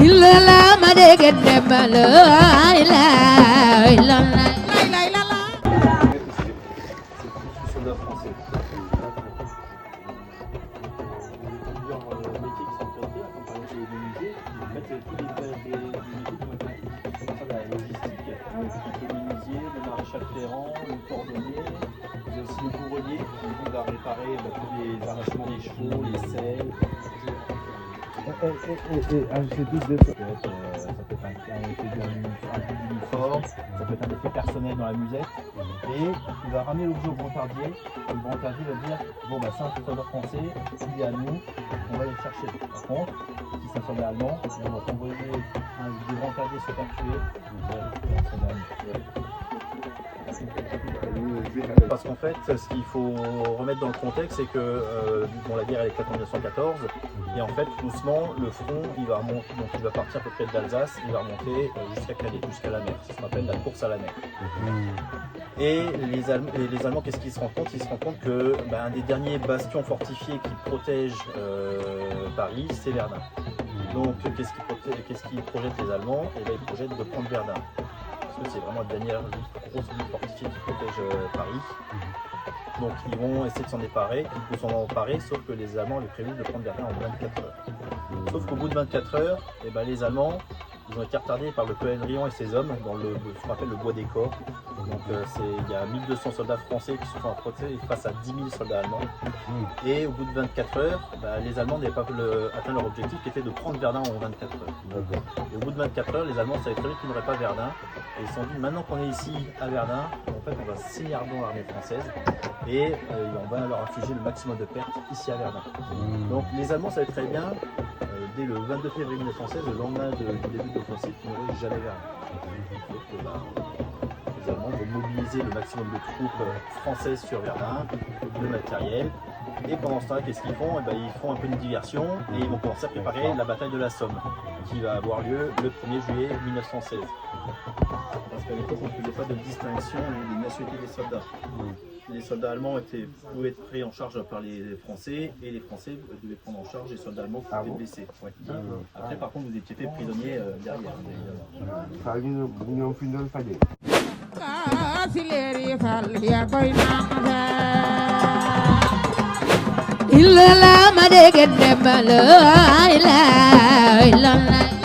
Ilala madegen demala ila ilala Soldats français. Plusieurs métiers qui sont traités, comme par exemple les menuisiers. En fait, tous les métiers qui ont été comme ça, la logistique, le menuisier, le maréchal ferrant, le cordonnier, il y a aussi le bourrelier qui va réparer tous les arrachements des chevaux, les selles. C'est tout de Ça peut être un effet d'uniforme, ça peut être un effet personnel dans la musette. Et il va ramener l'objet au brancardier. Le brancardier va dire bon bah c'est un soldat français, il est à nous, on va aller le chercher. Par contre, si c'est un soldat allemand, on va envoyer des brancardiers se faire tuer. Parce qu'en fait, ce qu'il faut remettre dans le contexte, c'est que la guerre elle éclate en 1914, et en fait, doucement, le front, il va remonter, donc il va partir à peu près d'Alsace, il va remonter jusqu'à Calais, jusqu'à la mer. Ça s'appelle la course à la mer. Et les Allemands, qu'est-ce qu'ils se rendent compte? Ils se rendent compte que un des derniers bastions fortifiés qui protègent Paris, c'est Verdun. Donc, qu'est-ce qu'ils projettent les Allemands? Et bien, ils projettent de prendre Verdun. Parce que c'est vraiment la dernière grosse ville fortifiée qui protège Paris. Donc ils vont essayer de s'en emparer, ils vont s'en emparer, sauf que les Allemands avaient prévu de prendre Verdun en 24 heures. Sauf qu'au bout de 24 heures, les Allemands ils ont été retardés par le colonel Riant et ses hommes dans ce qu'on appelle le bois des corps. Donc il y a 1200 soldats français qui se sont affrontés face à 10 000 soldats allemands. Et au bout de 24 heures, les Allemands n'avaient pas atteint leur objectif qui était de prendre Verdun en 24 heures. Et au bout de 24 heures, les Allemands savaient très bien qu'ils n'auraient pas Verdun. Et ils se sont dit maintenant qu'on est ici à Verdun, en fait on va signer ardent l'armée française et on va leur infliger le maximum de pertes ici à Verdun. Donc les Allemands savaient très bien, dès le 22 février 1916, le lendemain du début de l'offensive, qu'ils n'auraient jamais Verdun. Les Allemands vont mobiliser le maximum de troupes françaises sur Verdun, de matériel. Et pendant ce temps, qu'est-ce qu'ils font? Ils font un peu de diversion et ils vont commencer à préparer la bataille de la Somme, qui va avoir lieu le 1er juillet 1916. Parce qu'à l'époque, on ne faisait pas de distinction des nationalités des soldats. Les soldats allemands pouvaient être pris en charge par les Français et les Français devaient prendre en charge les soldats allemands qui étaient blessés. Ouais. Après, par contre, vous étiez fait prisonnier derrière. Ilala madegen demala ila ilala